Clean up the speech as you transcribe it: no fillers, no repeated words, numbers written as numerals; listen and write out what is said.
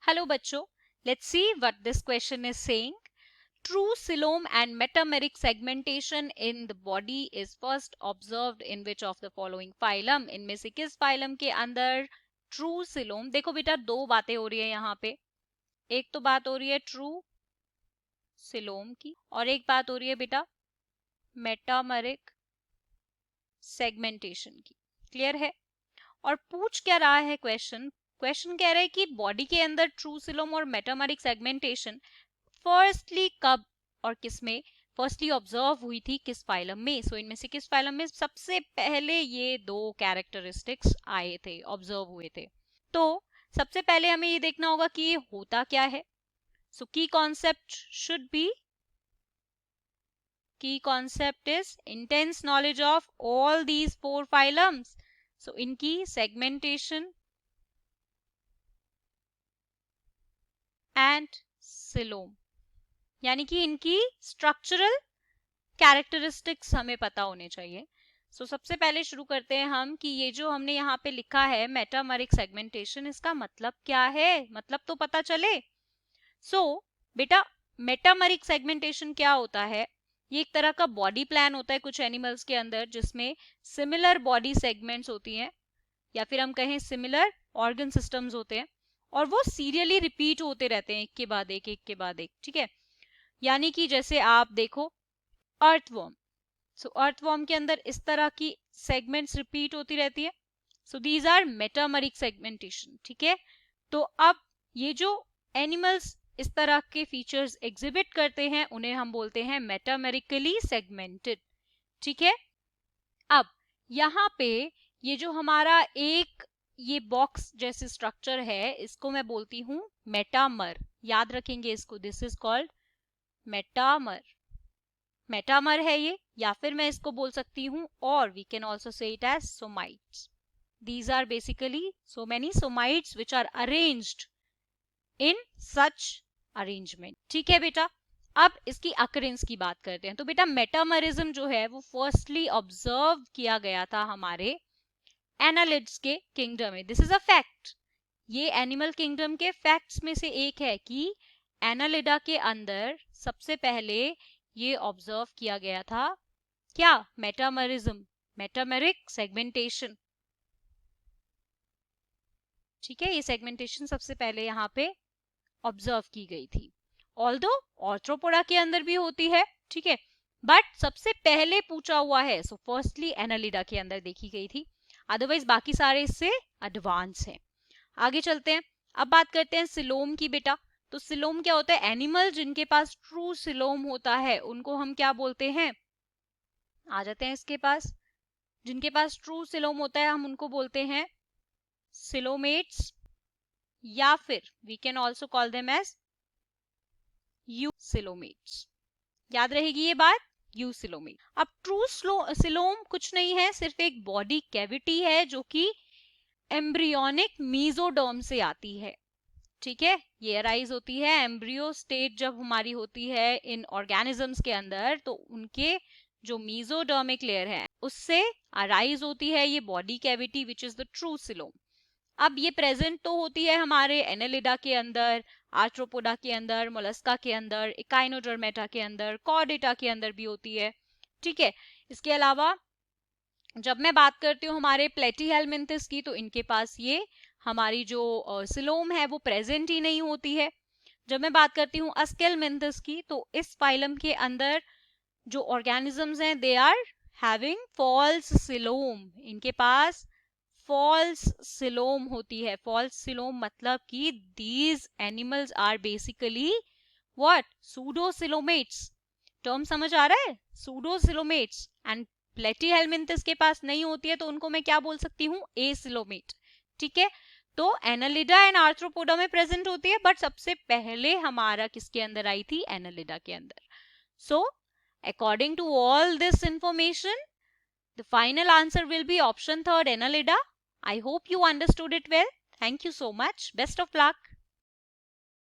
Hello बच्चों, let's see what this question is saying. True coelom and metameric segmentation in the body is first observed in which of the following phylum? इनमें से किस phylum के अंदर true coelom? देखो बेटा दो बातें हो रही है यहाँ पे. एक तो बात हो रही है true coelom की और एक बात हो रही है बेटा metameric segmentation की. क्लियर है? और पूछ क्या रहा है क्वेश्चन कह रहा है कि बॉडी के अंदर ट्रू सिलोम और मेटामेरिक सेगमेंटेशन फर्स्टली कब और किसमें फर्स्टली ऑब्जर्व हुई थी, किस फाइलम में. सो इनमें से किस फाइलम में सबसे पहले ये दो कैरेक्टरिस्टिक्स आए थे, ऑब्जर्व हुए थे. तो सबसे पहले हमें ये देखना होगा कि ये होता क्या है. So key concept should be, key concept is intense knowledge of all these 4 phylums. So इनकी सेगमेंटेशन एंड सिलोम, यानी कि इनकी स्ट्रक्चरल कैरेक्टरिस्टिक्स हमें पता होने चाहिए. सो सबसे पहले शुरू करते हैं हम कि ये जो हमने यहाँ पे लिखा है मेटामेरिक सेगमेंटेशन, इसका मतलब क्या है, मतलब तो पता चले. सो बेटा मेटामेरिक सेगमेंटेशन क्या होता है? ये एक तरह का बॉडी प्लान होता है कुछ एनिमल्स के अंदर जिसमें सिमिलर बॉडी सेगमेंट्स होती हैं या फिर हम कहें सिमिलर ऑर्गन सिस्टम्स होते हैं और वो सीरियली रिपीट होते रहते हैं एक के बाद एक के बाद एक. ठीक है, यानी कि जैसे आप देखो अर्थवर्म. सो अर्थवर्म के अंदर इस तरह की सेगमेंट्स रिपीट होती रहती है. So these are metameric segmentation. ठीक है, तो अब ये जो एनिमल्स इस तरह के फीचर्स एग्जिबिट करते हैं उन्हें हम बोलते हैं मेटामेरिकली सेगमेंटेड. ठीक है, अब यहाँ पे ये जो हमारा एक ये बॉक्स जैसे स्ट्रक्चर है इसको मैं बोलती हूं मेटामर. याद रखेंगे इसको, this is called metamer. Metamer है ये, या फिर मैं इसको बोल सकती हूं और we can also say it as somites. These are basically so many somites which are arranged in such arrangement. ठीक है बेटा, अब इसकी अकरेंस की बात करते हैं. तो बेटा मेटामरिज्म जो है वो फर्स्टली ऑब्जर्व किया गया था हमारे एनालिड्स के किंगडम में. This is a fact. ये एनिमल किंगडम के फैक्ट्स में से एक है कि एनालिडा के अंदर सबसे पहले ये ऑब्जर्व किया गया था क्या? Metamerism, metameric segmentation. ठीक है, ये सेगमेंटेशन सबसे पहले यहाँ पे ऑब्जर्व की गई थी. ऑल्दो ऑर्थ्रोपोडा के अंदर भी होती है, ठीक है, बट सबसे पहले पूछा हुआ है. सो फर्स्टली एनालिडा के अंदर देखी गई थी, अदरवाइज बाकी सारे इससे एडवांस हैं. आगे चलते हैं, अब बात करते हैं सिलोम की बेटा. तो सिलोम क्या होता है? एनिमल जिनके पास ट्रू सिलोम होता है उनको हम क्या बोलते हैं? आ जाते हैं इसके पास. जिनके पास ट्रू सिलोम होता है हम उनको बोलते हैं सिलोमेट्स, या फिर we can also call them as eucoelomates. याद रहेगी ये बात, यूसिलोमेट. अब ट्रू सिलोम कुछ नहीं है, सिर्फ एक बॉडी कैविटी है जो कि एम्ब्रियोनिक मीजोडर्म से आती है. ठीक है, ये अराइज होती है एम्ब्रियो स्टेट जब हमारी होती है इन ऑर्गेनिजम्स के अंदर, तो उनके जो मीजोडर्मिक लेयर है उससे अराइज होती है ये body cavity which is the true coelom. अब ये प्रेजेंट तो होती है हमारे एनालिडा के अंदर, आर्थ्रोपोडा के अंदर, मोलस्का के अंदर, इकाइनोडर्मेटा के अंदर, कॉर्डेटा के अंदर भी होती है. ठीक है, इसके अलावा जब मैं बात करती हूँ हमारे प्लेटीहेलमिंथस की, तो इनके पास ये हमारी जो सिलोम है वो प्रेजेंट ही नहीं होती है. जब मैं बात करती हूँ अस्केलमिंथस की, तो इस फाइलम के अंदर जो ऑर्गेनिजम्स हैं they are having false coelom. इनके पास फॉल्स सिलोम होती है. फॉल्स सिलोम मतलब कि these animals are basically what? Pseudocoelomates. Term समझ आ रहा है? सूडोसिलोमेट्स. एंड प्लेटीहेलमिंथस के पास नहीं होती है तो उनको मैं क्या बोल सकती हूँ? एसिलोमेट. ठीक है, तो एनालिडा एंड आर्थ्रोपोडा में प्रेजेंट होती है, बट सबसे पहले हमारा किसके अंदर आई थी? एनालिडा के अंदर. So according to all this information the final answer will be option 3, Annelida. I hope you understood it well. Thank you so much. Best of luck.